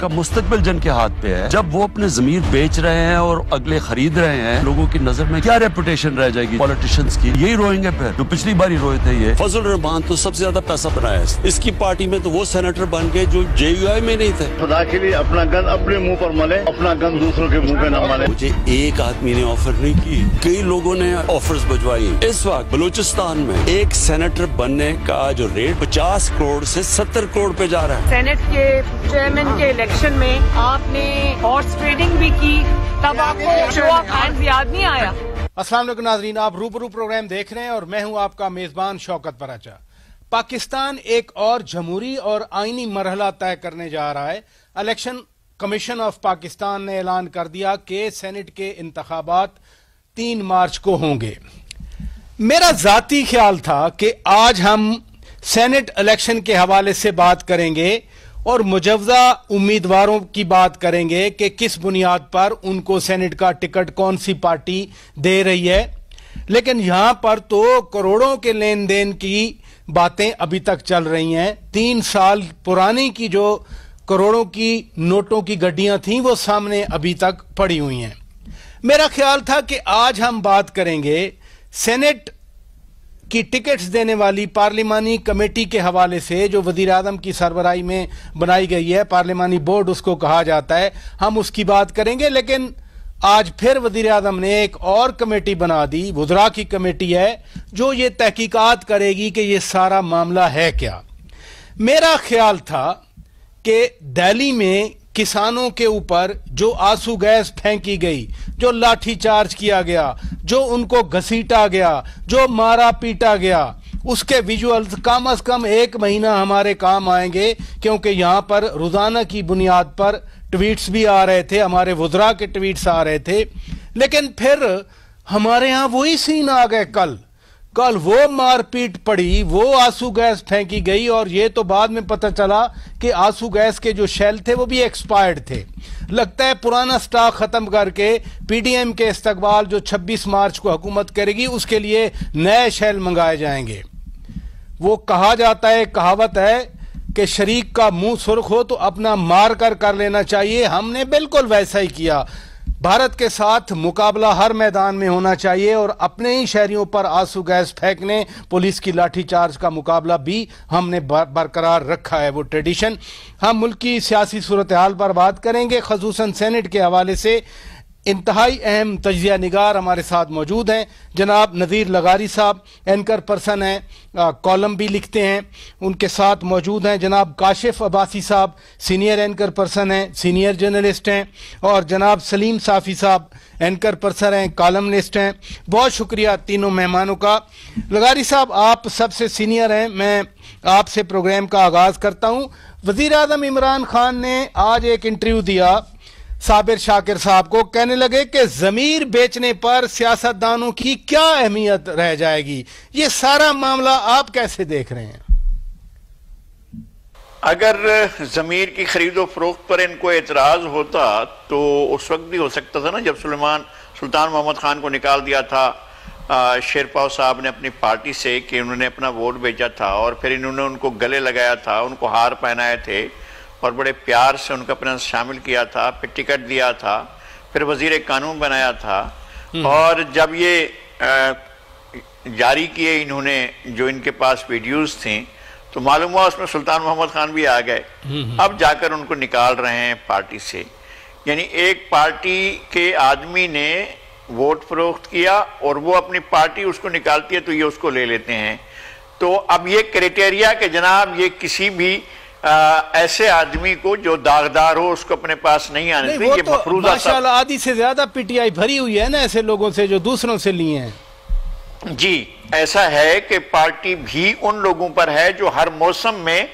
का मुस्तकबिल जिनके हाथ पे है, जब वो अपने जमीर बेच रहे हैं और अगले खरीद रहे हैं, लोगों की नजर में क्या रेपुटेशन रह जाएगी पॉलिटिशियंस की? यही रोएंगे फिर जो पिछली बार ही रोए थे। ये फजल रहमान तो सबसे ज्यादा पैसा बनाया है इसकी पार्टी में, तो वो सेनेटर बन गए जो JUI में नहीं थे। खुदा के लिए अपना गन अपने मुंह पर मले, अपना गन दूसरों के मुंह पे न मले। मुझे एक आदमी ने ऑफर नहीं की, कई लोगों ने ऑफर्स भिजवाई। इस वक्त बलूचिस्तान में एक सेनेटर बनने का जो रेट 50 करोड़ से 70 करोड़ पे जा रहा है। सेनेट के चेयरमैन के इलेक्शन में आपने हॉर्स ट्रेडिंग भी की, तब आपको शो ऑफ हैंड्स याद नहीं आया? अस्सलाम वालेकुम नाज़रीन, आप रूबरू प्रोग्राम देख रहे हैं और मैं हूं आपका मेजबान शौकत बराचा। पाकिस्तान एक और जमहूरी और आईनी मरहला तय करने जा रहा है। इलेक्शन कमीशन ऑफ पाकिस्तान ने ऐलान कर दिया कि सेनेट के इंतखाबात 3 मार्च को होंगे। मेरा जाती ख्याल था कि आज हम सेनेट इलेक्शन के हवाले से बात करेंगे और मुजव्वजा उम्मीदवारों की बात करेंगे कि किस बुनियाद पर उनको सेनेट का टिकट कौन सी पार्टी दे रही है। लेकिन यहां पर तो करोड़ों के लेन देन की बातें अभी तक चल रही हैं। 3 साल पुरानी की जो करोड़ों की नोटों की गड्डियां थीं वो सामने अभी तक पड़ी हुई हैं। मेरा ख्याल था कि आज हम बात करेंगे सेनेट की टिकट्स देने वाली पार्लिमानी कमेटी के हवाले से, जो वजीर आजम की सरबराही में बनाई गई है, पार्लिमानी बोर्ड उसको कहा जाता है, हम उसकी बात करेंगे। लेकिन आज फिर वजीर आजम ने एक और कमेटी बना दी, वुज़रा की कमेटी है, जो ये तहकीकात करेगी कि ये सारा मामला है क्या। मेरा ख्याल था कि दिल्ली में किसानों के ऊपर जो आंसू गैस फेंकी गई, जो लाठी चार्ज किया गया, जो उनको घसीटा गया, जो मारा पीटा गया, उसके विजुअल्स कम अज कम 1 महीना हमारे काम आएंगे, क्योंकि यहाँ पर रोजाना की बुनियाद पर ट्वीट्स भी आ रहे थे, हमारे वुज़रा के ट्वीट्स आ रहे थे। लेकिन फिर हमारे यहाँ वही सीन आ गए। कल वो मारपीट पड़ी, वो आंसू गैस फेंकी गई, और ये तो बाद में पता चला कि आंसू गैस के जो शेल थे वो भी एक्सपायर्ड थे। लगता है पुराना स्टॉक खत्म करके PDM के इस्तकबाल जो 26 मार्च को हुकूमत करेगी उसके लिए नए शेल मंगाए जाएंगे। वो कहा जाता है, कहावत है कि शरीक का मुंह सुर्ख हो तो अपना मार कर लेना चाहिए। हमने बिल्कुल वैसा ही किया। भारत के साथ मुकाबला हर मैदान में होना चाहिए और अपने ही शहरियों पर आंसू गैस फेंकने, पुलिस की लाठीचार्ज का मुकाबला भी हमने बरकरार रखा है, वो ट्रेडिशन। हम मुल्क की सियासी सूरत हाल पर बात करेंगे, खसूसन सेनेट के हवाले से। इंतहाई अहम तजिया निगार हमारे साथ मौजूद हैं। जनाब नज़ीर लगारी साहब एंकर पर्सन हैं, कॉलम भी लिखते हैं। उनके साथ मौजूद हैं जनाब काशिफ अब्बासी साहब, सीनियर एंकर पर्सन हैं, सीनियर जर्नलिस्ट हैं। और जनाब सलीम साफ़ी साहब एंकर पर्सन हैं, कॉलमनिस्ट हैं। बहुत शुक्रिया तीनों मेहमानों का। लगारी साहब, आप सबसे सीनियर हैं, मैं आपसे प्रोग्राम का आगाज़ करता हूँ। वज़ीर आज़म इमरान खान ने आज एक इंटरव्यू दिया साबिर शाकिर साहब को, कहने लगे कि जमीर बेचने पर सियासतदानों की क्या अहमियत रह जाएगी। ये सारा मामला आप कैसे देख रहे हैं? अगर जमीर की खरीदो फरोख्त पर इनको एतराज होता तो उस वक्त भी हो सकता था ना, जब सुल्तान मोहम्मद खान को निकाल दिया था शेरपाव साहब ने अपनी पार्टी से, कि उन्होंने अपना वोट बेचा था और फिर इन्होंने उनको गले लगाया था, उनको हार पहनाए थे और बड़े प्यार से उनको अपने शामिल किया था, फिर टिकट दिया था, फिर वजीर कानून बनाया था। और जब ये जारी किए इन्होंने, जो इनके पास वीडियोस थी, तो मालूम हुआ उसमें सुल्तान मोहम्मद खान भी आ गए। अब जाकर उनको निकाल रहे हैं पार्टी से। यानी एक पार्टी के आदमी ने वोट फरोख्त किया और वो अपनी पार्टी उसको निकालती है तो ये उसको ले लेते हैं। तो अब ये क्राइटेरिया कि जनाब ये किसी भी ऐसे आदमी को जो दागदार हो उसको अपने पास नहीं आने दें, ये मफरूजा माशाल्लाह आधी से ज्यादा PTI भरी हुई है ना ऐसे लोगों से जो दूसरों से लिए हैं। जी, ऐसा है कि पार्टी भी उन लोगों पर है जो हर मौसम में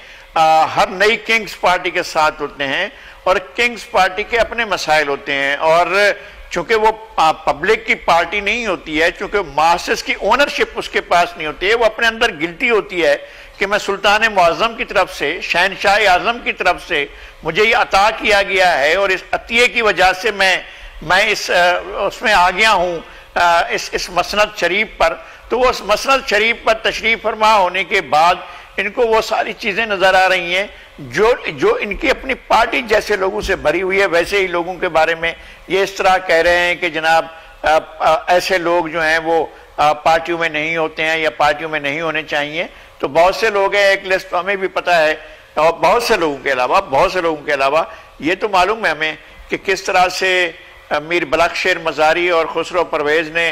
हर नई किंग्स पार्टी के साथ होते हैं और किंग्स पार्टी के अपने मसाइल होते हैं। और चूंकि वो पब्लिक की पार्टी नहीं होती है, चूंकि मासेस की ओनरशिप उसके पास नहीं होती है, वो अपने अंदर गिल्टी होती है कि मैं सुल्तान मुअज़्ज़म की तरफ से, शहनशाह आज़म की तरफ से मुझे ये अता किया गया है और इस अतिये की वजह से मैं इस उसमें आ गया हूँ इस मसनद शरीफ पर, तो वो मसनद शरीफ पर तशरीफ फरमा होने के बाद इनको वो सारी चीजें नजर आ रही हैं जो इनकी अपनी पार्टी जैसे लोगों से भरी हुई है। वैसे ही लोगों के बारे में ये इस तरह कह रहे हैं कि जनाब ऐसे लोग जो हैं वो पार्टियों में नहीं होते हैं या पार्टियों में नहीं होने चाहिए। तो बहुत से लोग हैं, एक लिस्ट हमें भी पता है, और बहुत से लोगों के अलावा ये तो मालूम है हमें कि किस तरह से मीर बलखशेर मजारी और खुसरो परवेज ने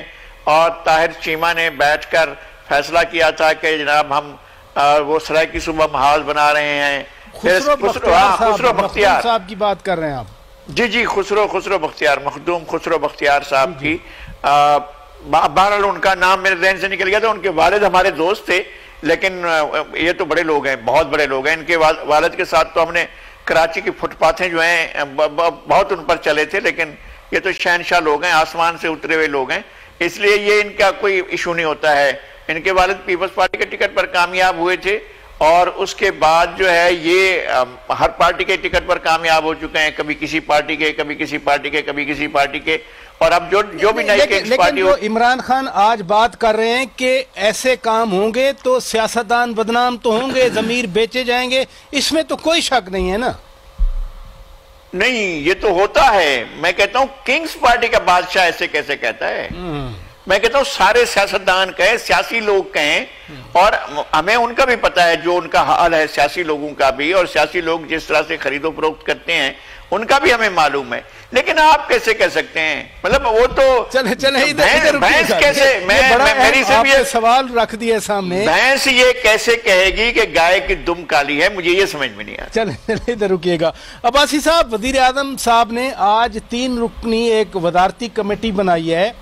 और ताहिर चीमा ने बैठकर फैसला किया था कि जनाब हम वो सराय की सुबह महाल बना रहे हैं। खुसरो बख्तियार साहब की बात कर रहे हैं आप? जी, खुसरो बख्तियार, मखदूम खुसरो बख्तियार साहब की, बहरहाल उनका नाम मेरे जहन से निकल गया था। उनके वालिद हमारे दोस्त थे, लेकिन ये तो बड़े लोग हैं, बहुत बड़े लोग हैं। इनके वालिद के साथ तो हमने कराची की फुटपाथें जो हैं बहुत उन पर चले थे, लेकिन ये तो शहनशाह लोग हैं, आसमान से उतरे हुए लोग हैं, इसलिए ये इनका कोई इशू नहीं होता है। इनके वालिद पीपल्स पार्टी के टिकट पर कामयाब हुए थे और उसके बाद जो है ये हर पार्टी के टिकट पर कामयाब हो चुके हैं, कभी किसी पार्टी के, कभी किसी पार्टी के, कभी किसी पार्टी के। और अब जो भी नई पार्टी हो, इमरान खान आज बात कर रहे हैं कि ऐसे काम होंगे तो सियासतदान बदनाम तो होंगे, जमीर बेचे जाएंगे, इसमें तो कोई शक नहीं है ना? नहीं, ये तो होता है। मैं कहता हूं किंग्स पार्टी का बादशाह ऐसे कैसे कहता है? मैं कहता हूं सारे सियासतदान कहें, सियासी लोग कहें, और हमें उनका भी पता है जो उनका हाल है, सियासी लोगों का भी, और सियासी लोग जिस तरह से खरीदो फरोख्त करते हैं उनका भी हमें मालूम है। लेकिन आप कैसे कह सकते हैं? मतलब वो तो चले भैंस कैसे, मेरी से भी सवाल रख दिए सामने, भैंस ये कैसे कहेगी कि गाय की दुम काली है? मुझे ये समझ में नहीं आता। चले इधर रुकिएगा। अब्बासी साहब, वजीर आजम साहब ने आज 3 रुकनी एक वजारती कमेटी बनाई है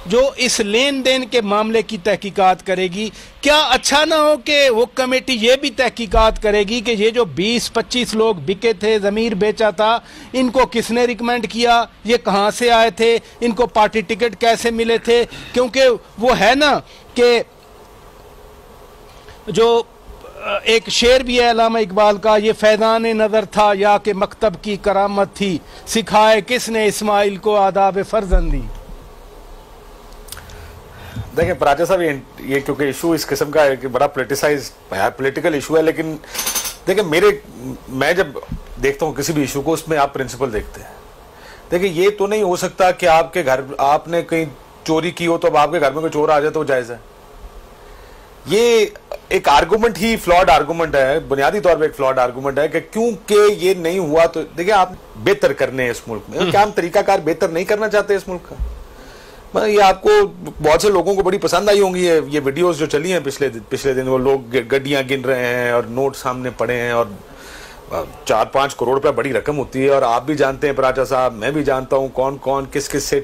जो इस लेन देन के मामले की तहकीकात करेगी। क्या अच्छा ना हो कि वो कमेटी ये भी तहकीकात करेगी कि ये जो 20-25 लोग बिके थे, ज़मीर बेचा था, इनको किसने रिकमेंड किया, ये कहाँ से आए थे, इनको पार्टी टिकट कैसे मिले थे? क्योंकि वो है ना कि जो एक शेर भी है अल्लामा इकबाल का, ये फैज़ान नज़र था या कि मकतब की करामत थी, सिखाए किसने इस्माइल को आदाब फर्जंदी। देखिए पराजा साहब, ये क्योंकि इशू इस किस्म का है कि बड़ा पॉलिटिकल इशू है, लेकिन देखिए मैं जब देखता हूँ किसी भी इशू को, उसमें आप प्रिंसिपल देखते हैं। देखिए ये तो नहीं हो सकता कि आपके घर आपने कहीं चोरी की हो तो अब आपके घर में कोई चोर आ जाए तो जायज़ है। ये एक आर्गूमेंट ही फ्लॉड आर्गूमेंट है, बुनियादी तौर पर एक फ्लॉड आर्गूमेंट है कि क्योंकि ये नहीं हुआ तो देखिए आप बेहतर करने हैं इस मुल्क में, क्या हम तरीकाकार बेहतर नहीं करना चाहते इस मुल्क का? ये आपको बहुत से लोगों को बड़ी पसंद आई होंगी ये वीडियोस जो चली हैं पिछले दिन, वो लोग गड्डियां गिन रहे हैं और नोट सामने पड़े हैं, और 4-5 करोड़ रुपया बड़ी रकम होती है। और आप भी जानते हैं पराचा साहब, मैं भी जानता हूं कौन कौन किस किस से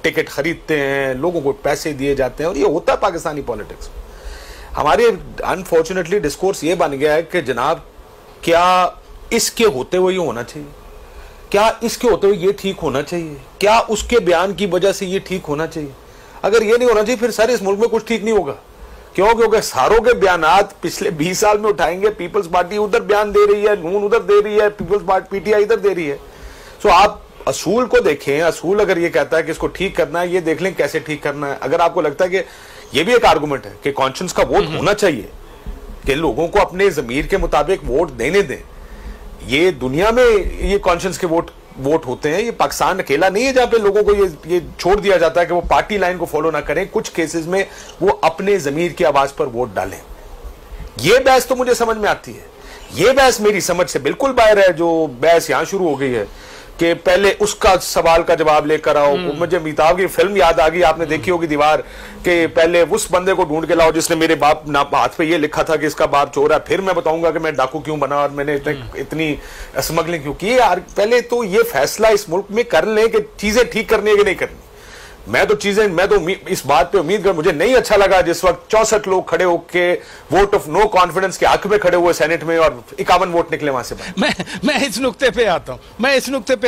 टिकट खरीदते हैं, लोगों को पैसे दिए जाते हैं, और ये होता है पाकिस्तानी पॉलिटिक्स। हमारे अनफॉर्चुनेटली डिस्कोर्स ये बन गया है कि जनाब क्या इसके होते हुए ये होना चाहिए, क्या इसके होते हुए ये ठीक होना चाहिए, क्या उसके बयान की वजह से ये ठीक होना चाहिए? अगर ये नहीं होना चाहिए फिर सारे इस मुल्क में कुछ ठीक नहीं होगा। क्यों? क्योंकि सारों के बयानात पिछले 20 साल में उठाएंगे, पीपल्स पार्टी उधर बयान दे रही है, नून उधर दे रही है, पीपल्स पार्टी पीटीआई इधर दे रही है। सो आप असूल को देखें, असूल अगर ये कहता है कि इसको ठीक करना है, ये देख लें कैसे ठीक करना है। अगर आपको लगता है कि ये भी एक आर्गूमेंट है कि कॉन्शियंस का वोट होना चाहिए, कि लोगों को अपने जमीर के मुताबिक वोट देने दें, ये दुनिया में ये कॉन्शियंस के वोट होते हैं, ये पाकिस्तान अकेला नहीं है जहां पे लोगों को ये छोड़ दिया जाता है कि वो पार्टी लाइन को फॉलो ना करें, कुछ केसेस में वो अपने जमीर की आवाज पर वोट डालें। ये बहस तो मुझे समझ में आती है, ये बहस मेरी समझ से बिल्कुल बाहर है। जो बहस यहां शुरू हो गई है कि पहले उसका सवाल का जवाब लेकर आओ, मुझे अमिताभ की फिल्म याद आ गई, आपने देखी होगी दीवार, कि पहले उस बंदे को ढूंढ के लाओ जिसने मेरे बाप हाथ पे ये लिखा था कि इसका बाप चोर है, फिर मैं बताऊंगा कि मैं डाकू क्यों बना और मैंने इतनी स्मगलिंग क्यों की। पहले तो ये फैसला इस मुल्क में कर लें कि चीजें ठीक करनी है कि नहीं करनी। मैं तो इस बात पे उम्मीद कर, मुझे नहीं अच्छा लगा जिस वक्त 64 लोग खड़े होके वोट ऑफ नो कॉन्फिडेंस के हक में खड़े हुए सेनेट में और 51 वोट निकले वहां से। मैं इस नुक्ते पे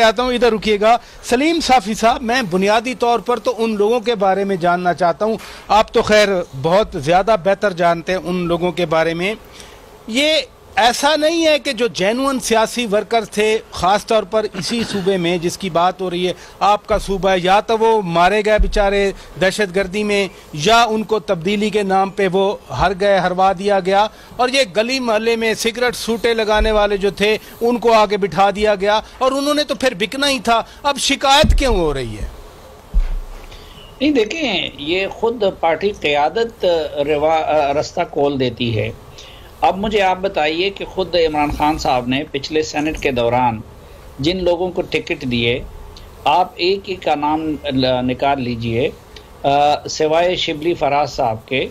आता हूं, इधर रुकिएगा। सलीम साफी साहब, मैं बुनियादी तौर पर तो उन लोगों के बारे में जानना चाहता हूं, आप तो खैर बहुत ज्यादा बेहतर जानते हैं उन लोगों के बारे में। ये ऐसा नहीं है कि जो जेन्युइन सियासी वर्कर थे, खास तौर पर इसी सूबे में जिसकी बात हो रही है, आपका सूबा है, या तो वो मारे गए बेचारे दहशतगर्दी में, या उनको तब्दीली के नाम पे वो हरवा दिया गया, और ये गली मोहल्ले में सिगरेट सूटे लगाने वाले जो थे उनको आगे बिठा दिया गया, और उन्होंने तो फिर बिकना ही था। अब शिकायत क्यों हो रही है? नहीं, देखें, ये खुद पार्टी क़यादत रास्ता खोल देती है। अब मुझे आप बताइए कि खुद इमरान खान साहब ने पिछले सेनेट के दौरान जिन लोगों को टिकट दिए, आप एक एक का नाम निकाल लीजिए, सिवाय शिबली फराज साहब के,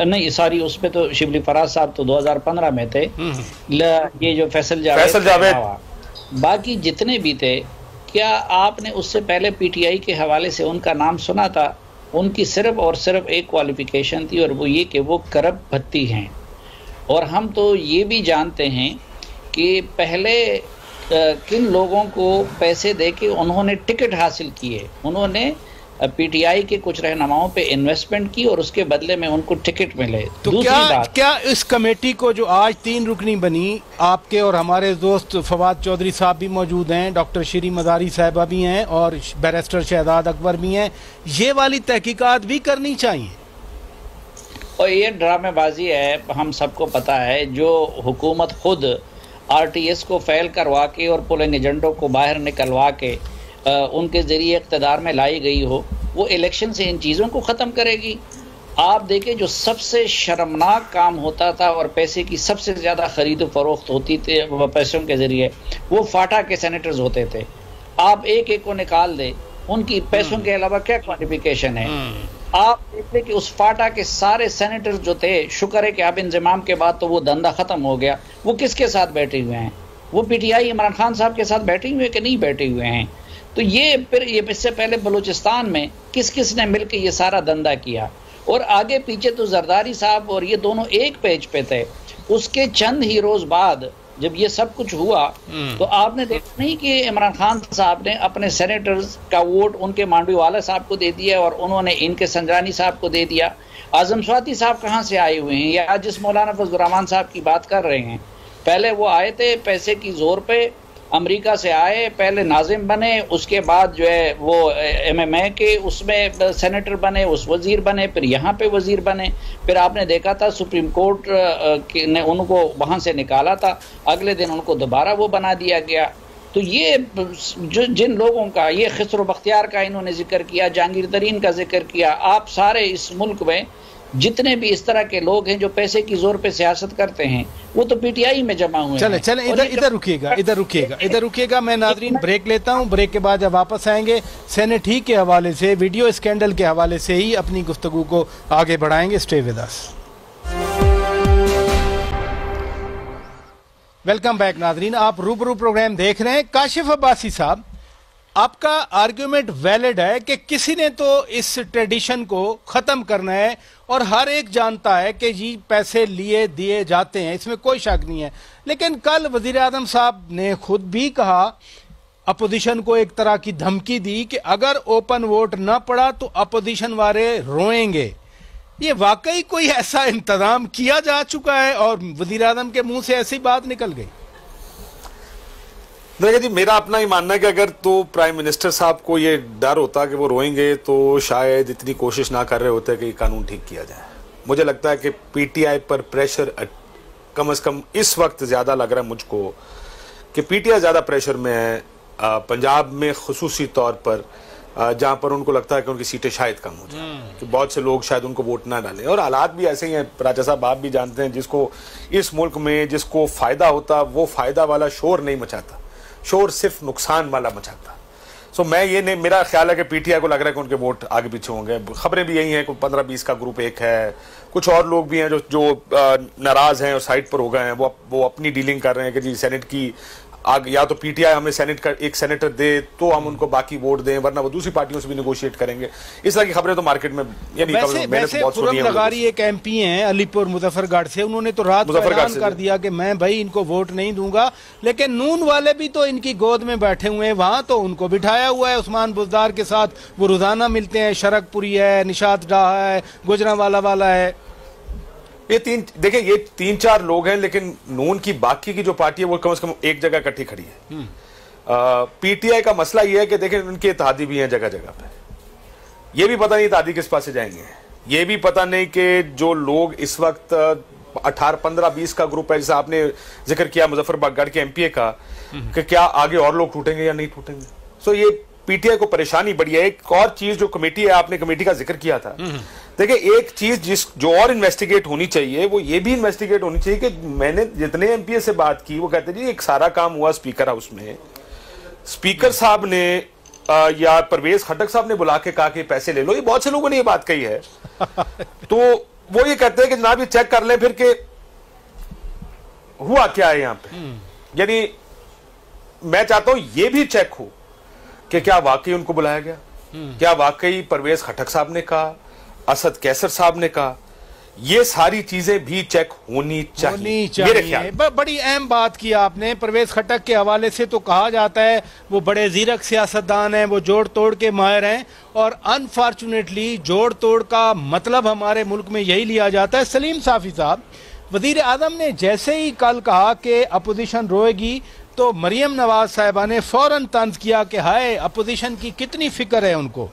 नहीं सॉरी, उसमें तो शिबली फराज साहब तो 2015 में थे, ये जो फैसल जावेद, बाकी जितने भी थे, क्या आपने उससे पहले पीटीआई के हवाले से उनका नाम सुना था? उनकी सिर्फ और सिर्फ एक क्वालिफिकेशन थी, और वो ये कि वो करब भत्ती हैं। और हम तो ये भी जानते हैं कि पहले किन लोगों को पैसे देके उन्होंने टिकट हासिल किए। उन्होंने पीटीआई के कुछ रहनुमाओं पे इन्वेस्टमेंट की और उसके बदले में उनको टिकट मिले। तो क्या इस कमेटी को जो आज 3 रुकनी बनी, आपके और हमारे दोस्त फवाद चौधरी साहब भी मौजूद हैं, डॉक्टर श्री मदारी साहिबा भी हैं, और बैरिस्टर शहजाद अकबर भी हैं, ये वाली तहकीकात भी करनी चाहिए? और ये ड्रामेबाजी है, हम सबको पता है। जो हुकूमत खुद आरटीएस को फेल करवा के और पोलिंग एजेंटों को बाहर निकलवा के उनके ज़रिए इक़्तिदार में लाई गई हो, वो इलेक्शन से इन चीज़ों को ख़त्म करेगी। आप देखें, जो सबसे शर्मनाक काम होता था और पैसे की सबसे ज़्यादा ख़रीद फरोख्त होती थी पैसों के ज़रिए, वो फाटा के सेनेटर्स होते थे। आप एक एक को निकाल दे, उनकी पैसों के अलावा क्या क्वालिफिकेशन है? आप देखते कि उस फाटा के सारे सेनेटर्स जो थे, शुक्र है कि अब इंजमाम के बाद तो वो धंधा खत्म हो गया। वो किसके साथ बैठे हुए हैं? वो पीटीआई इमरान खान साहब के साथ बैठे हुए कि नहीं बैठे हुए हैं? तो ये फिर ये इससे पहले बलूचिस्तान में किस किस ने मिलकर ये सारा धंधा किया? और आगे पीछे तो जरदारी साहब और ये दोनों एक पेज पे थे। उसके चंद ही रोज बाद जब ये सब कुछ हुआ तो आपने देखा नहीं कि इमरान खान साहब ने अपने सेनेटर्स का वोट उनके मांडवीवाला साहब को दे दिया और उन्होंने इनके संजरानी साहब को दे दिया। आजम स्वाति साहब कहाँ से आए हुए हैं? या जिस मौलाना फजलुर रहमान साहब की बात कर रहे हैं, पहले वो आए थे पैसे की जोर पे, अमेरिका से आए, पहले नाजिम बने, उसके बाद जो है वो MMA के उसमें सेनेटर बने, उस वजीर बने, फिर यहाँ पे वजीर बने, फिर आपने देखा था सुप्रीम कोर्ट ने उनको वहाँ से निकाला था, अगले दिन उनको दोबारा वो बना दिया गया। तो ये जो जिन लोगों का, ये खिसरो बख्तियार का इन्होंने जिक्र किया, जहांगीर तरीन का जिक्र किया, आप सारे इस मुल्क में जितने भी इस तरह के लोग हैं जो पैसे की जोर पे सियासत करते हैं, वो तो पीटीआई में जमा हुए हैं। चले इधर रुकिएगा, मैं नाज़रीन ब्रेक लेता हूं। ब्रेक के बाद जब वापस आएंगे, सेनेट ही के हवाले से, वीडियो स्कैंडल के हवाले से ही अपनी गुफ्तगू को आगे बढ़ाएंगे। Stay with us. Welcome back नाज़रीन, आप रूबरू प्रोग्राम देख रहे हैं। काशिफ अब्बासी साहब, आपका आर्ग्यूमेंट वैलिड है कि किसी ने तो इस ट्रेडिशन को ख़त्म करना है, और हर एक जानता है कि जी पैसे लिए दिए जाते हैं, इसमें कोई शक नहीं है। लेकिन कल वज़ीर आज़म साहब ने खुद भी कहा, अपोजिशन को एक तरह की धमकी दी कि अगर ओपन वोट ना पड़ा तो अपोजिशन वाले रोएंगे। ये वाकई कोई ऐसा इंतजाम किया जा चुका है और वज़ीर आज़म के मुंह से ऐसी बात निकल गई? देखिए जी, मेरा अपना ही मानना है कि अगर तो प्राइम मिनिस्टर साहब को ये डर होता कि वो रोएंगे तो शायद इतनी कोशिश ना कर रहे होते कि कानून ठीक किया जाए। मुझे लगता है कि पीटीआई पर प्रेशर कम से कम इस वक्त ज़्यादा लग रहा है मुझको कि पीटीआई ज़्यादा प्रेशर में है, पंजाब में खुसूसी तौर पर, जहाँ पर उनको लगता है कि उनकी सीटें शायद कम हो जाए, कि बहुत से लोग शायद उनको वोट ना डालें। और हालात भी ऐसे ही हैं राजा साहब, आप भी जानते हैं, जिसको इस मुल्क में जिसको फ़ायदा होता वो फ़ायदा वाला शोर नहीं मचाता, शोर सिर्फ नुकसान वाला मचाता। सो मैं ये नहीं, मेरा ख्याल है कि पीटीआई को लग रहा है कि उनके वोट आगे पीछे होंगे। खबरें भी यही हैं, कोई 15-20 का ग्रुप एक है, कुछ और लोग भी हैं जो नाराज हैं और साइड पर हो गए हैं, वो अपनी डीलिंग कर रहे हैं कि जी सेनेट की आगे, या तो पीटीआई हमें सेनेट का एक सेनेटर दे तो हम उनको बाकी वोट दें, वरना वो दूसरी पार्टियों से भी नेगोशिएट करेंगे। इस तरह की खबरें तो मार्केट में वैसे खुर्रम लगारी एक MP हैं अलीपुर मुजफ्फरगढ़ से, उन्होंने तो रात को ऐलान कर दिया कि मैं भाई इनको वोट नहीं दूंगा। लेकिन नून वाले भी तो इनकी गोद में बैठे हुए हैं, वहां तो उनको बिठाया हुआ है उस्मान बुज़दार के साथ, वो रोजाना मिलते हैं। शरकपुरी है, निशात डाह है, गुजरांवाला वाला है। ये तीन चार लोग हैं, लेकिन नून की बाकी की जो पार्टी है वो कम से कम एक जगह इकट्ठी खड़ी है। पीटीआई का मसला ये है कि देखें उनके इत्तेहादी भी हैं जगह जगह पे, ये भी पता नहीं इत्तेहादी किस पास से जाएंगे, ये भी पता नहीं कि जो लोग इस वक्त 18, 15, 20 का ग्रुप है, जैसे आपने जिक्र किया मुजफ्फरगढ़ के एमपीए का, कि क्या आगे और लोग टूटेंगे या नहीं टूटेंगे। सो ये पीटीआई को परेशानी बड़ी है। एक और चीज जो कमेटी है, आपने कमेटी का जिक्र किया था, देखिए एक चीज जो और इन्वेस्टिगेट होनी चाहिए वो ये भी इन्वेस्टिगेट होनी चाहिए कि मैंने जितने एमपीए से बात की वो कहते जी एक सारा काम हुआ स्पीकर हाउस में, स्पीकर साहब ने या परवेज खटक साहब ने बुला के कहा कि पैसे ले लो। ये बहुत से लोगों ने ये बात कही है। तो वो ये कहते हैं कि जनाब ये चेक कर लें फिर के हुआ क्या है यहां पे। यानी मैं चाहता हूं ये भी चेक हो कि क्या वाकई उनको बुलाया गया, क्या वाकई परवेज खटक साहब ने कहा, असद कैसर साहब ने कहा, ये सारी चीजें भी चेक होनी चाहिए। मेरे ख्याल बड़ी अहम बात की आपने। परवेज खटक के हवाले से तो कहा जाता है वो बड़े जीरक सियासतदान हैं, वो जोड़ तोड़ के माहिर हैं, और अनफॉर्चुनेटली जोड़ तोड़ का मतलब हमारे मुल्क में यही लिया जाता है। सलीम साफी साहब, वजीर आजम ने जैसे ही कल कहा कि अपोजिशन रोएगी तो मरियम नवाज साहिबा ने फौरन तंज किया कि हाय अपोजिशन की कितनी फिक्र है उनको।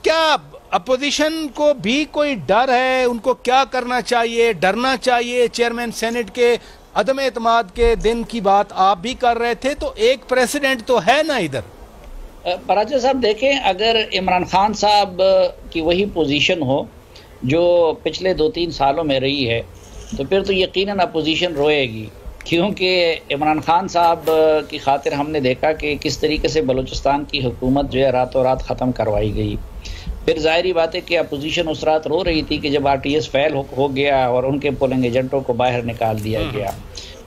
क्या अपोजिशन को भी कोई डर है? उनको क्या करना चाहिए? डरना चाहिए? चेयरमैन सेनेट के अदम एतमाद के दिन की बात आप भी कर रहे थे, तो एक प्रेसिडेंट तो है ना इधर। पराजा साहब देखें, अगर इमरान खान साहब की वही पोजीशन हो जो पिछले 2-3 सालों में रही है तो फिर तो यकीनन अपोजिशन रोएगी, क्योंकि इमरान खान साहब की खातिर हमने देखा कि किस तरीके से बलूचिस्तान की हुकूमत जो है रातों रात ख़त्म करवाई गई। फिर ज़ाहिरी बात है कि अपोजिशन उस रात रो रही थी कि जब आरटीएस फेल हो गया और उनके पोलिंग एजेंटों को बाहर निकाल दिया गया।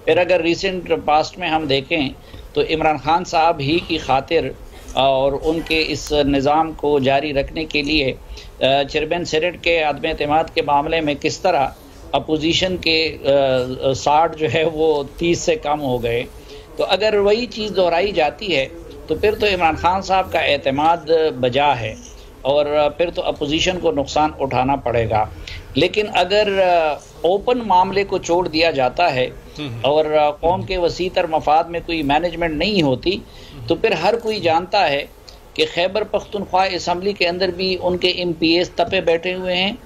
फिर अगर रिसेंट पास्ट में हम देखें तो इमरान खान साहब ही की खातिर और उनके इस निज़ाम को जारी रखने के लिए चेयरमैन सेनेट के अदम एतमाद के मामले में किस तरह अपोजिशन के 60 जो है वो 30 से कम हो गए। तो अगर वही चीज़ दोहराई जाती है तो फिर तो इमरान खान साहब का एतमाद बजा है और फिर तो अपोजिशन को नुकसान उठाना पड़ेगा। लेकिन अगर ओपन मामले को छोड़ दिया जाता है और कौम के वसीतर मफाद में कोई मैनेजमेंट नहीं होती तो फिर हर कोई जानता है कि खैबर पख्तूनख्वा असम्बली के अंदर भी उनके MPAs तपे बैठे हुए हैं,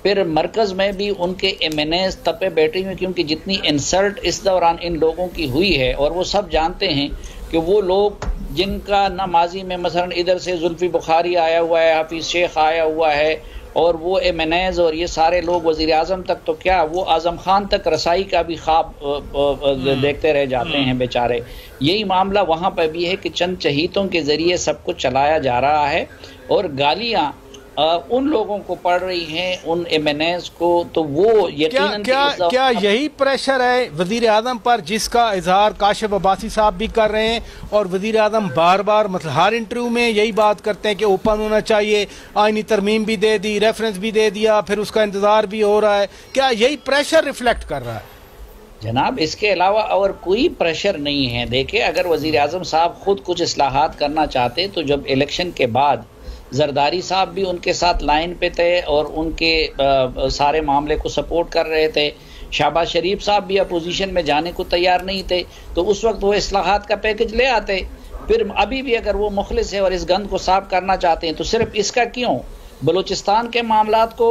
फिर मरकज़ में भी उनके MNAs तपे बैठे हुए हैं, क्योंकि जितनी इंसल्ट इस दौरान इन लोगों की हुई है और वो सब जानते हैं कि वो लोग जिनका ना माजी में मसलन इधर से जुल्फी बुखारी आया हुआ है, हाफिज़ शेख आया हुआ है, और वो MNAs और ये सारे लोग वज़ीर आज़म तक तो क्या वो आज़म खान तक रसाई का भी ख्वाब देखते रह जाते हैं बेचारे। यही मामला वहाँ पर भी है कि चंद चहीतों के ज़रिए सब कुछ चलाया जा रहा है और गालियाँ उन लोगों को पड़ रही हैं, उन MNAs को। तो वो यकीनन क्या यही प्रेशर है वजीर आजम पर जिसका इजहार काशिफ अब्बासी साहब भी कर रहे हैं, और वजीर आजम बार बार मतलब हर इंटरव्यू में यही बात करते हैं कि ओपन होना चाहिए, आईनी तरमीम भी दे दी, रेफरेंस भी दे दिया, फिर उसका इंतजार भी हो रहा है। क्या यही प्रेशर रिफ्लेक्ट कर रहा है? जनाब, इसके अलावा और कोई प्रेशर नहीं है। देखिए, अगर वजीर आजम साहब खुद कुछ इस्लाहात करना चाहते तो जब इलेक्शन के बाद जरदारी साहब भी उनके साथ लाइन पे थे और उनके सारे मामले को सपोर्ट कर रहे थे, शहबाज शरीफ साहब भी अपोजिशन में जाने को तैयार नहीं थे, तो उस वक्त वो इस्लाहात का पैकेज ले आते। फिर अभी भी अगर वो मुखलिस है और इस गंद को साफ करना चाहते हैं तो सिर्फ इसका क्यों बलूचिस्तान के मामलात को,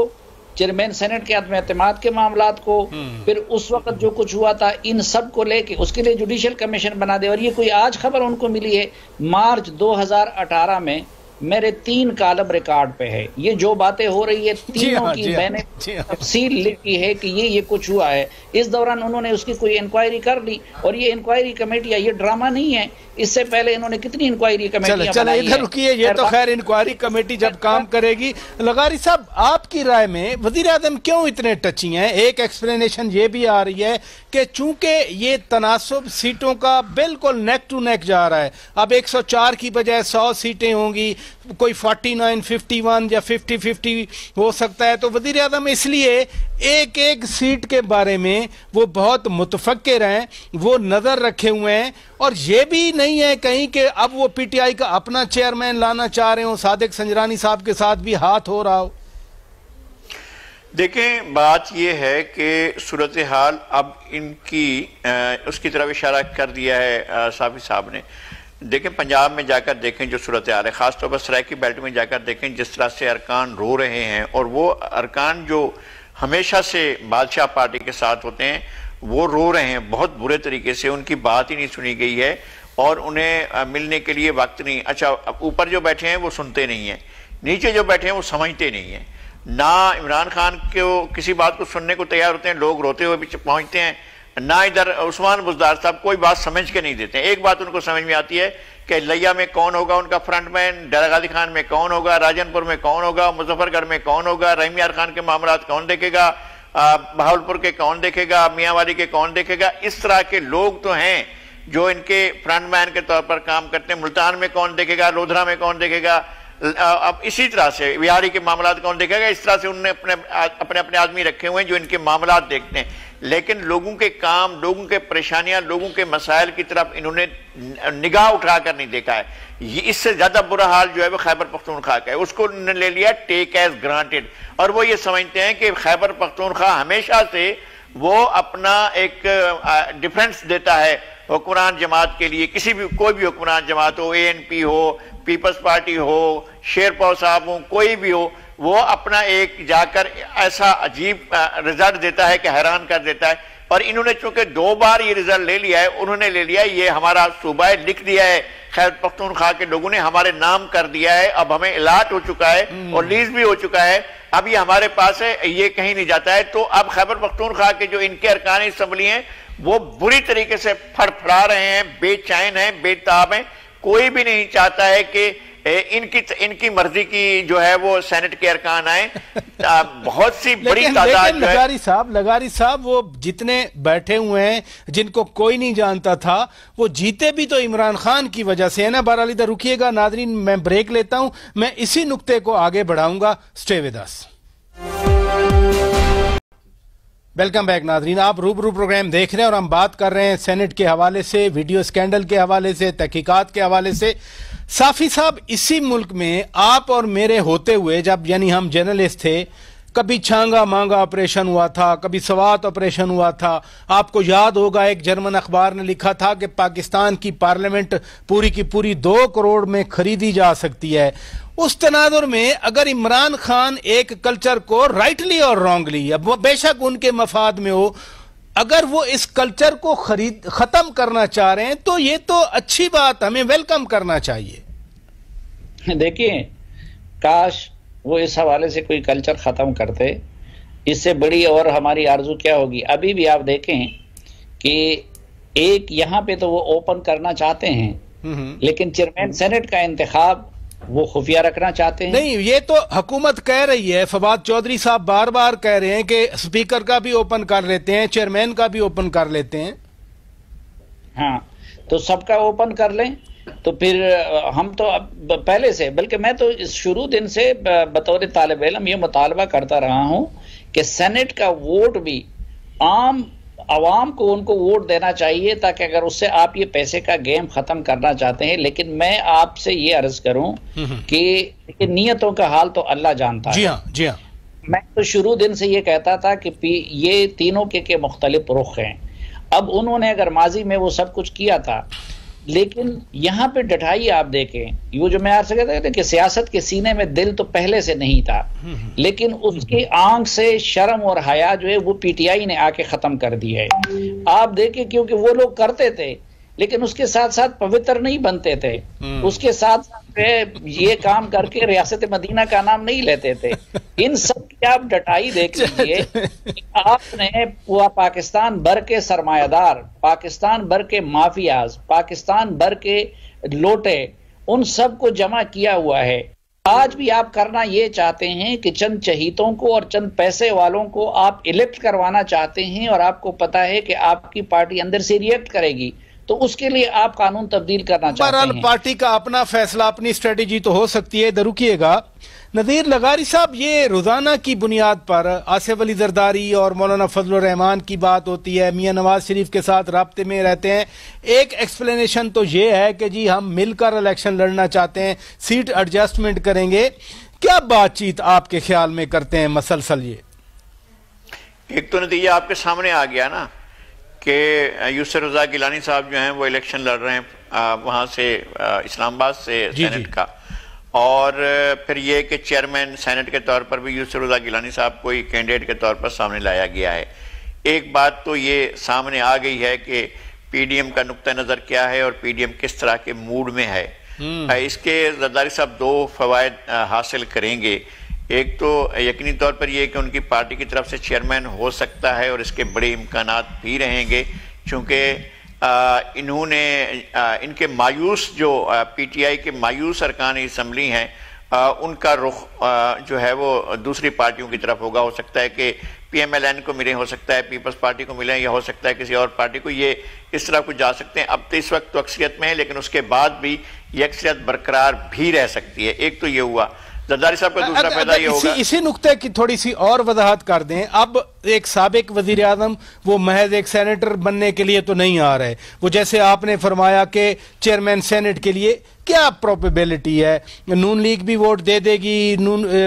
चेयरमैन सेनेट के अदम एतमाद के मामलात को, फिर उस वक्त जो कुछ हुआ था, इन सब को लेके उसके लिए जुडिशल कमीशन बना दे। और ये कोई आज खबर उनको मिली है, मार्च 2018 में मेरे 3 कालम रिकॉर्ड पे है। ये जो बातें हो रही है तीनों की मैंने तफसील लिखी है कि ये कुछ हुआ है। इस दौरान उन्होंने उसकी कोई इंक्वायरी कर ली, और ये इंक्वायरी कमेटियां, ये ड्रामा नहीं है। इससे पहले इन्होंने कितनी इंक्वायरी कमेटियां बनाई हैं। इधर रुकिए, ये तो खैर इंक्वायरी कमेटी जब काम करेगी। लगारी साहब, आपकी राय में वजीर आजम क्यों इतने टची हैं? एक एक्सप्लेनेशन ये भी आ रही है कि चूंकि ये तनासुब सीटों का बिल्कुल नेक टू नेक जा रहा है, अब 104 की बजाय 100 सीटें होंगी, कोई 49, 51 या 50-50 हो सकता है। तो वजीर आजम इसलिए एक एक सीट के बारे में वो बहुत मुतफक्किर हैं, वो नजर रखे हुए हैं, और ये भी नहीं है कहीं कि अब वो पीटीआई का अपना चेयरमैन लाना चाह रहे हो, सादिक संजरानी साहब के साथ भी हाथ हो रहा हो। देखें, बात यह है कि सूरत हाल अब इनकी उसकी तरफ इशारा कर दिया है साफी साहब ने। देखें, पंजाब में जाकर देखें जो सूरत हाल है, ख़ासतौर पर सराइकी बेल्ट में जाकर देखें जिस तरह से अरकान रो रहे हैं, और वो अरकान जो हमेशा से बादशाह पार्टी के साथ होते हैं वो रो रहे हैं बहुत बुरे तरीके से। उनकी बात ही नहीं सुनी गई है और उन्हें मिलने के लिए वक्त नहीं। अच्छा, ऊपर जो बैठे हैं वो सुनते नहीं हैं, नीचे जो बैठे हैं वो समझते नहीं हैं। ना इमरान खान को किसी बात को सुनने को तैयार होते हैं, लोग रोते हुए भी पहुंचते हैं, ना इधर उस्मान बुज़दार साहब कोई बात समझ के नहीं देते हैं। एक बात उनको समझ में आती है कि लिया में कौन होगा उनका फ्रंटमैन, डेरा गाजी खान में कौन होगा, राजनपुर में कौन होगा, मुजफ्फरगढ़ में कौन होगा, रहीम यार खान के मामलात कौन देखेगा, बहावलपुर के कौन देखेगा, मियांवाली के कौन देखेगा। इस तरह के लोग तो हैं जो इनके फ्रंटमैन के तौर पर काम करते हैं। मुल्तान में कौन देखेगा, लोधरा में कौन देखेगा, अब इसी तरह से बिहारी के मामलात कौन देखेगा। इस तरह से उन्होंने अपने अपने आदमी रखे हुए हैं जो इनके मामलात देखते हैं, लेकिन लोगों के काम, लोगों के परेशानियां, लोगों के मसाइल की तरफ इन्होंने निगाह उठाकर नहीं देखा है। ये इससे ज्यादा बुरा हाल जो है वो खैबर पख्तूनख्वा का है। उसको उन्होंने ले लिया टेक एज ग्रांटेड, और वो ये समझते हैं कि खैबर पख्तूनख्वा हमेशा से वो अपना एक डिफरेंस देता है हुक्मरान जमात के लिए। किसी भी कोई भी हुक्मरान जमात हो, ANP हो, पीपल्स पार्टी हो, शेरपाव साहब हो, कोई भी हो, वो अपना एक जाकर ऐसा अजीब रिजल्ट देता है कि हैरान कर देता है। और इन्होंने चूंकि 2 बार ये रिजल्ट ले लिया है, उन्होंने ले लिया ये हमारा सूबा है, लिख दिया है, खैबर पख्तूनख्वा के लोगों ने हमारे नाम कर दिया है, अब हमें अलाट हो चुका है और लीज भी हो चुका है, अब ये हमारे पास है, ये कहीं नहीं जाता है। तो अब खैबर पख्तूनख्वा के जो इनके अरकान असम्बली हैं वो बुरी तरीके से फड़फड़ा रहे हैं, बेचैन हैं, बेताब हैं। कोई भी नहीं चाहता है कि इनकी मर्जी की जो है वो सेनेट के अरकान आए। बहुत सी बड़ी तादाद लगारी साहब वो जितने बैठे हुए हैं जिनको कोई नहीं जानता था, वो जीते भी तो इमरान खान की वजह से है ना। बहरहाल इधर रुकिएगा नादरीन, मैं ब्रेक लेता हूं, मैं इसी नुक्ते को आगे बढ़ाऊंगा। Stay with us. Welcome back Nadreen, आप रूबरू प्रोग्राम देख रहे हैं और हम बात कर रहे हैं सेनेट के हवाले से, वीडियो स्कैंडल के हवाले से, तहकीकात के हवाले से। साफी साहब, इसी मुल्क में आप और मेरे होते हुए, जब यानी हम जर्नलिस्ट थे, कभी छांगा मांगा ऑपरेशन हुआ था, कभी सवात ऑपरेशन हुआ था। आपको याद होगा एक जर्मन अखबार ने लिखा था कि पाकिस्तान की पार्लियामेंट पूरी की पूरी 2 करोड़ में खरीदी जा सकती है। उस तनाजुर में अगर इमरान खान एक कल्चर को राइटली और रॉन्गली, अब बेशक उनके मफाद में हो, अगर वो इस कल्चर को खत्म करना चाह रहे हैं तो ये तो अच्छी बात, हमें वेलकम करना चाहिए। देखिए, काश वो इस हवाले से कोई कल्चर खत्म करते, इससे बड़ी और हमारी आरजू क्या होगी। अभी भी आप देखें कि एक यहाँ पे तो वो ओपन करना चाहते हैं, लेकिन चेयरमैन सेनेट का इंतखाब वो खुफिया रखना चाहते हैं। नहीं, ये तो हुकूमत कह रही है, फवाद चौधरी साहब बार बार कह रहे हैं कि स्पीकर का भी ओपन कर लेते हैं, चेयरमैन का भी ओपन कर लेते हैं। हाँ, तो सबका ओपन कर लें। तो फिर हम तो अब पहले से, बल्कि मैं तो इस शुरू दिन से बतौर तालिब इल्म ये मुतालबा करता रहा हूं कि सेनेट का वोट भी आम अवाम को उनको वोट देना चाहिए, ताकि अगर उससे आप ये पैसे का गेम खत्म करना चाहते हैं। लेकिन मैं आपसे ये अर्ज करूं कि नियतों का हाल तो अल्लाह जानता है। जी हाँ, जी हाँ। मैं तो शुरू दिन से ये कहता था कि ये तीनों के मुख्तलिफ रुख हैं। अब उन्होंने अगर माजी में वो सब कुछ किया था, लेकिन यहाँ पे डटाई आप देखें, वो जो मैं आपसे कहता था कि सियासत के सीने में दिल तो पहले से नहीं था, लेकिन उसकी आंख से शर्म और हया जो है वो PTI ने आके खत्म कर दी है। आप देखें, क्योंकि वो लोग करते थे लेकिन उसके साथ साथ पवित्र नहीं बनते थे, उसके साथ साथ ये काम करके रियासत मदीना का नाम नहीं लेते थे। इन सब की आप डटाई देख लीजिए। आपने पूरा पाकिस्तान भर के सरमायादार, पाकिस्तान भर के माफियाज, पाकिस्तान भर के लोटे, उन सब को जमा किया हुआ है। आज भी आप करना ये चाहते हैं कि चंद चहीतों को और चंद पैसे वालों को आप इलेक्ट करवाना चाहते हैं, और आपको पता है कि आपकी पार्टी अंदर से रिएक्ट करेगी, तो उसके लिए आप कानून तब्दील करना चाहते हैं। पार्टी का अपना फैसला, अपनी स्ट्रेटेजी तो हो सकती है। इधर रुकिएगा नज़ीर लगारी साहब, ये रोजाना की बुनियाद पर आसिफ अली जरदारी और मौलाना फजलुर रहमान की बात होती है, मियां नवाज शरीफ के साथ राब्ते में रहते हैं। एक एक्सप्लेनेशन तो ये है कि जी हम मिलकर इलेक्शन लड़ना चाहते हैं, सीट एडजस्टमेंट करेंगे। क्या बातचीत आपके ख्याल में करते हैं मसलसल ये? एक तो नतीजा आपके सामने आ गया ना कि यूसुफ रज़ा गिलानी साहब जो हैं वो इलेक्शन लड़ रहे हैं वहाँ से इस्लामाबाद से सेनेट का, और फिर ये कि चेयरमैन सेनेट के तौर पर भी यूसुफ रज़ा गिलानी साहब को ही कैंडिडेट के तौर पर सामने लाया गया है। एक बात तो ये सामने आ गई है कि पीडीएम का नुक्ता नज़र क्या है और पीडीएम किस तरह के मूड में है। इसके जरदारी साहब दो फवायद हासिल करेंगे। एक तो यकीनी तौर पर यह कि उनकी पार्टी की तरफ से चेयरमैन हो सकता है और इसके बड़े इम्कानात भी रहेंगे, चूँकि इन्होंने इनके मायूस जो पीटीआई के मायूस अरकान असम्बली हैं उनका रुख जो है वो दूसरी पार्टियों की तरफ होगा। हो सकता है कि पीएमएलएन को मिले, हो सकता है पीपल्स पार्टी को मिले, या हो सकता है किसी और पार्टी को, ये इस तरह कुछ जा सकते हैं। अब तो इस वक्त तो अक्सरियत में है, लेकिन उसके बाद भी ये अक्सरियत बरकरार भी रह सकती है। एक तो ये हुआ। जरदारी साहब का दूसरा फायदा ये होगा, इसी नुक्ते की थोड़ी सी और वजाहत कर दें। अब एक साबिक वजीर आजम वो महज एक सेनेटर बनने के लिए तो नहीं आ रहे, वो जैसे आपने फरमाया कि चेयरमैन सेनेट के लिए क्या प्रोबेबिलिटी है? नून लीग भी वोट दे देगी,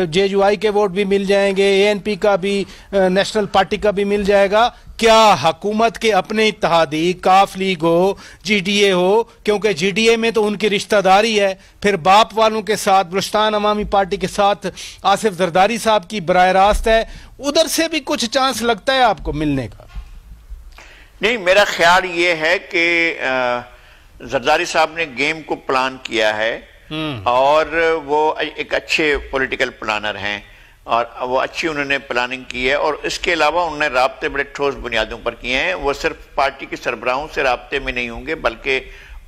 जेयूआई के वोट भी मिल जाएंगे, एएनपी का भी, नेशनल पार्टी का भी मिल जाएगा। क्या हुकूमत के अपने इत्तेहादी काफ लीग हो, जीडीए हो, क्योंकि जीडीए में तो उनकी रिश्तेदारी है, फिर बाप वालों के साथ बलूचिस्तान अवामी पार्टी के साथ आसिफ जरदारी साहब की बराह रास्त है, उधर से भी कुछ चांस लगता है आपको मिलने का? नहीं, मेरा ख्याल ये है कि जरदारी साहब ने गेम को प्लान किया है और वो एक अच्छे पॉलिटिकल प्लानर हैं और वो अच्छी उन्होंने प्लानिंग की है। और इसके अलावा उन्होंने राब्ते बड़े ठोस बुनियादों पर किए हैं। वो सिर्फ पार्टी के सरबराहों से राब्ते में नहीं होंगे, बल्कि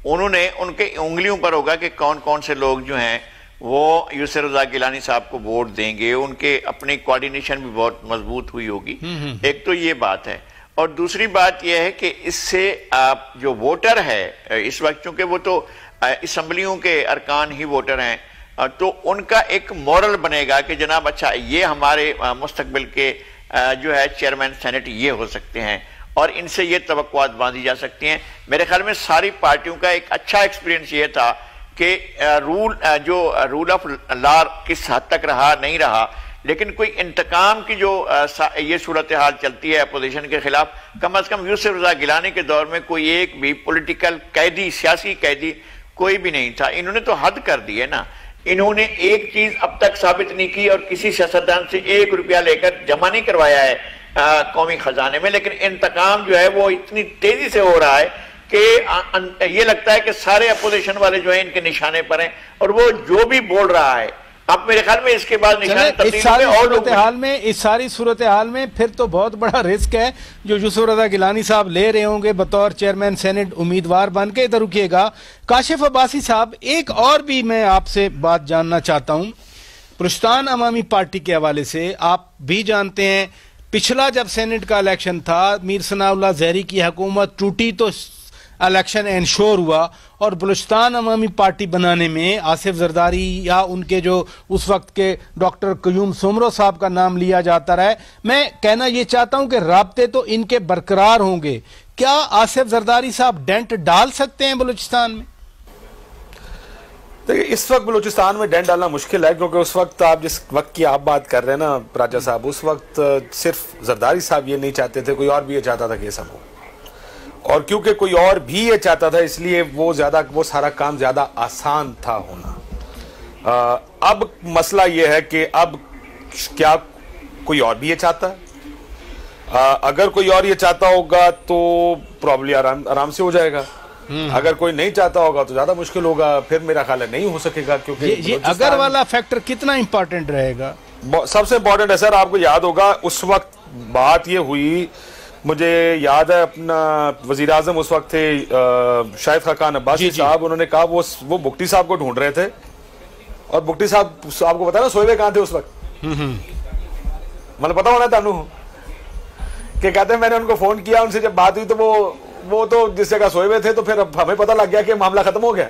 उन्होंने उनके उंगलियों पर होगा कि कौन कौन से लोग जो हैं वो यूसुफ रज़ा गिलानी साहब को वोट देंगे। उनके अपनी कोऑर्डिनेशन भी बहुत मजबूत हुई होगी। एक तो ये बात है, और दूसरी बात यह है कि इससे आप जो वोटर है इस वक्त, चूंकि वो तो असम्बलियों के अरकान ही वोटर हैं, तो उनका एक मॉरल बनेगा कि जनाब अच्छा ये हमारे मुस्तकबिल के जो है चेयरमैन सेनेट ये हो सकते हैं और इनसे ये तवक्कुआत बांधी जा सकती हैं। मेरे ख्याल में सारी पार्टियों का एक अच्छा एक्सपीरियंस ये था कि रूल ऑफ लॉ किस हद तक रहा नहीं रहा, लेकिन कोई इंतकाम की जो ये सूरत हाल चलती है अपोजिशन के खिलाफ, कम अज कम यूसुफ रज़ा गिलानी के दौर में कोई एक भी पॉलिटिकल कैदी, सियासी कैदी कोई भी नहीं था। इन्होंने तो हद कर दी है ना। इन्होंने एक चीज अब तक साबित नहीं की और किसी सियासतदान से 1 रुपया लेकर जमा नहीं करवाया है कौमी खजाने में, लेकिन इंतकाम जो है वो इतनी तेजी से हो रहा है कि ये लगता है कि सारे अपोजिशन वाले जो है इनके निशाने पर हैं और वो जो भी बोल रहा है अब मेरे ख्याल में इसके बाद इस सारी सूरत हाल में फिर तो बहुत बड़ा रिस्क है जो यूसुफ रज़ा गिलानी साहब ले रहे होंगे बतौर चेयरमैन सेनेट उम्मीदवार बन के। इधर रुकिएगा काशिफ अब्बासी साहब, एक और भी मैं आपसे बात जानना चाहता हूं बलूचिस्तान अवामी पार्टी के हवाले से। आप भी जानते हैं पिछला जब सेनेट का इलेक्शन था, मीर सनाउल्लाह ज़हरी की हुकूमत टूटी तो इलेक्शन इंश्योर हुआ और बलूचिस्तान अवामी पार्टी बनाने में आसिफ जरदारी या उनके जो उस वक्त के डॉक्टर क़य्यूम सुमरो साहब का नाम लिया जाता रहा है। मैं कहना ये चाहता हूं कि राब्ते तो इनके बरकरार होंगे, क्या आसिफ जरदारी साहब डेंट डाल सकते हैं बलूचिस्तान में? देखिए, इस वक्त बलूचिस्तान में डेंट डालना मुश्किल है, क्योंकि उस वक्त आप जिस वक्त की आप बात कर रहे हैं ना राजा साहब, उस वक्त सिर्फ जरदारी साहब ये नहीं चाहते थे, कोई और भी ये चाहता था कि ये सब हो, और क्योंकि कोई और भी ये चाहता था इसलिए वो सारा काम ज्यादा आसान था होना। अब मसला ये है कि अब क्या कोई और भी ये चाहता है? अगर कोई और ये चाहता होगा तो प्रॉब्ली आराम से हो जाएगा, अगर कोई नहीं चाहता होगा तो ज्यादा मुश्किल होगा, फिर मेरा ख्याल है नहीं हो सकेगा। क्योंकि ये अगर वाला फैक्टर कितना इंपॉर्टेंट रहेगा? सबसे इंपॉर्टेंट है सर, आपको याद होगा उस वक्त बात ये हुई, मुझे याद है अपना वजीर आजम उस वक्त थे शाहिद खान अब्बासी साहब, उन्होंने कहा वो बुगटी साहब को ढूंढ रहे थे और बुगटी साहब आपको पता ना सोए कहां थे उस वक्त, मतलब पता होना तानू कि कहते हैं मैंने उनको फोन किया, उनसे जब बात हुई तो वो तो जिस जगह सोए हुए थे, तो फिर हमें पता लग गया कि मामला खत्म हो गया।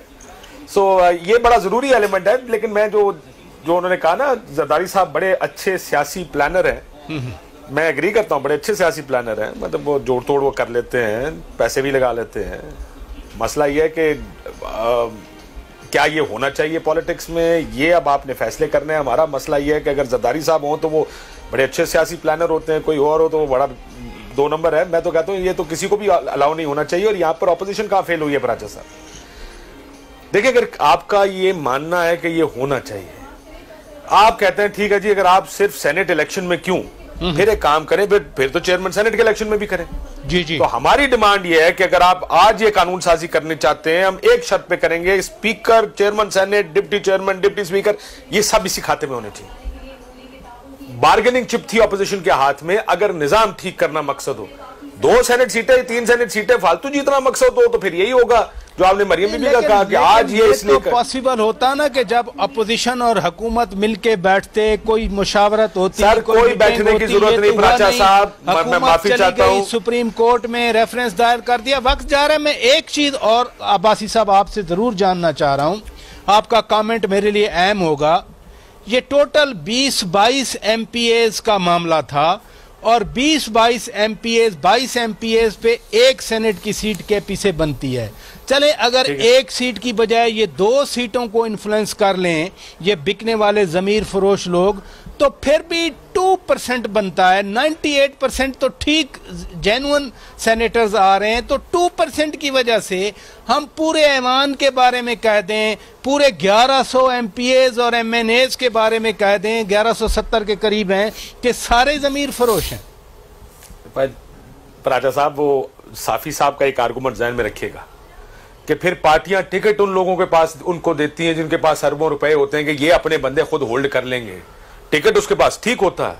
सो ये बड़ा जरूरी एलिमेंट है। लेकिन मैं जो उन्होंने कहा ना, जरदारी साहब बड़े अच्छे सियासी प्लानर हैं, मैं एग्री करता हूँ, बड़े अच्छे सियासी प्लानर हैं, मतलब वो जोड़ तोड़ वो कर लेते हैं, पैसे भी लगा लेते हैं। मसला ये है कि क्या ये होना चाहिए पॉलिटिक्स में, ये अब आपने फैसले करने हैं। हमारा मसला ये है कि अगर जरदारी साहब हों तो वो बड़े अच्छे सियासी प्लानर होते हैं, कोई और हो तो वो बड़ा 2 नंबर है। मैं तो कहता हूँ ये तो किसी को भी अलाउ नहीं होना चाहिए। और यहाँ पर ऑपोजिशन कहाँ फेल हुई है बराचा साहब? देखिए, अगर आपका ये मानना है कि ये होना चाहिए, आप कहते हैं ठीक है जी, अगर आप सिर्फ सेनेट इलेक्शन में क्यों, फिर एक काम करें, फिर तो चेयरमैन सेनेट के इलेक्शन में भी करें। जी जी। तो हमारी डिमांड ये है कि अगर आप आज ये कानून साजी करनी चाहते हैं, हम एक शर्त पे करेंगे, speaker, chairman senate, deputy chairman, deputy speaker, ये सब इसी खाते में होने चाहिए। बार्गेनिंग चिप थी ऑपोजिशन के हाथ में। अगर निजाम ठीक करना मकसद हो, 2 सेनेट सीटें, 3 सेनेट सीटें फालतू जीतना मकसद हो, तो फिर यही होगा जो आपने मरियम बीबी का कहा कि आज ये इसलिए तो पॉसिबल होता ना कि जब अपोजिशन और हुकूमत मिलके बैठते, कोई मुशावरत होती, सर कोई बैठने की जरूरत नहीं बराचा साहब, मैं माफी चाहता हूं। सुप्रीम कोर्ट में रेफरेंस दायर कर दिया, वक्त जा रहा है। मैं एक चीज और अब्बासी साहब आपसे जरूर जानना चाह रहा हूं, आपका कमेंट मेरे लिए अहम होगा। ये टोटल 20-22 MPAs का मामला था और 20-22 MPAs, 22 MPAs पे एक सेनेट की सीट के पीछे बनती है। चले अगर एक सीट की बजाय ये 2 सीटों को इन्फ्लुएंस कर लें ये बिकने वाले जमीर फरोश लोग, तो फिर भी 2% बनता है। 98% तो ठीक जेन्युइन सेनेटर्स आ रहे हैं, तो 2% की वजह से हम पूरे ऐवान के बारे में कह दें, पूरे 1100 MPAs और MNAs के बारे में कह दें, 1170 के करीब हैं, कि सारे जमीर फरोश हैं। राजा साहब, वो साफी साहब का एक आर्गुमेंट ध्यान में रखिएगा कि फिर पार्टियां टिकट उन लोगों के पास उनको देती हैं जिनके पास अरबों रुपए होते हैं कि ये अपने बंदे खुद होल्ड कर लेंगे, टिकट उसके पास ठीक होता है।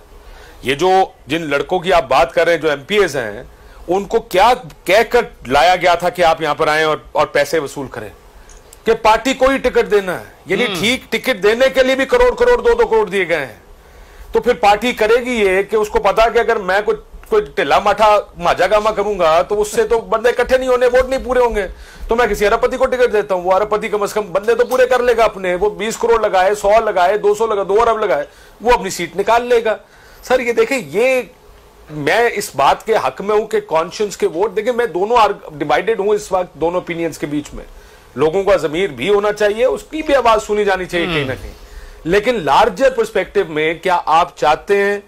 ये जो जिन लड़कों की आप बात कर रहे हैं जो MPAs हैं, उनको क्या कहकर लाया गया था कि आप यहां पर आए और पैसे वसूल करें कि पार्टी को ही टिकट देना है? यानी ठीक टिकट देने के लिए भी करोड़ 2-2 करोड़ दिए गए हैं। तो फिर पार्टी करेगी ये कि उसको पता कि अगर मैं कोई ढिला माठा माजा गामा करूंगा तो उससे तो बंदे इकट्ठे नहीं होने, वोट नहीं पूरे होंगे, तो मैं किसी अरबपति को टिकट देता हूं। वो अरबपति कम से कम बंदे तो पूरे कर लेगा अपने, वो 20 करोड़ लगाए, 100 लगाए, 200 लगाए, 2 अरब लगाए, वो अपनी सीट निकाल लेगा। सर ये देखिए, ये मैं इस बात के हक में हूं कि कॉन्शियंस के वोट, देखिए मैं दोनों डिवाइडेड हूं इस वक्त, दोनों ओपिनियंस के बीच में। लोगों का जमीर भी होना चाहिए, उसकी भी आवाज सुनी जानी चाहिए कहीं ना कहीं, लेकिन लार्जर पर्सपेक्टिव में क्या आप चाहते हैं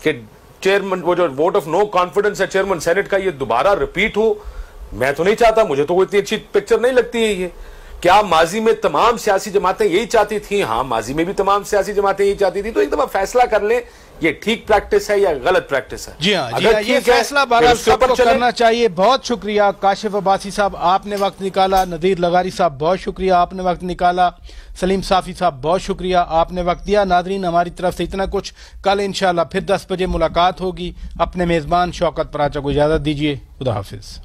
कि चेयरमैन, वो जो वोट ऑफ नो कॉन्फिडेंस है चेयरमैन सेनेट का, ये दोबारा रिपीट हो? मैं तो नहीं चाहता, मुझे तो कोई इतनी अच्छी पिक्चर नहीं लगती है ये। क्या माजी में तमाम सियासी जमातें यही चाहती थी? हाँ, माजी में भी तमाम सियासी जमातें यही चाहती थी। तो एक दफा फैसला कर लें, ये ठीक प्रैक्टिस है या गलत प्रैक्टिस है। जी हाँ, ये फैसला बहरहाल सबको करना चाहिए। बहुत शुक्रिया काशिफ अब्बासी साहब, आपने वक्त निकाला। नदीर लगारी साहब, बहुत शुक्रिया, आपने वक्त निकाला। सलीम साफी साहब, बहुत शुक्रिया, आपने वक्त दिया। नाजरीन, हमारी तरफ से इतना कुछ। कल इंशाल्लाह फिर 10 बजे मुलाकात होगी। अपने मेजबान शौकत पराचा को इजाजत दीजिए। खुदा हाफिज।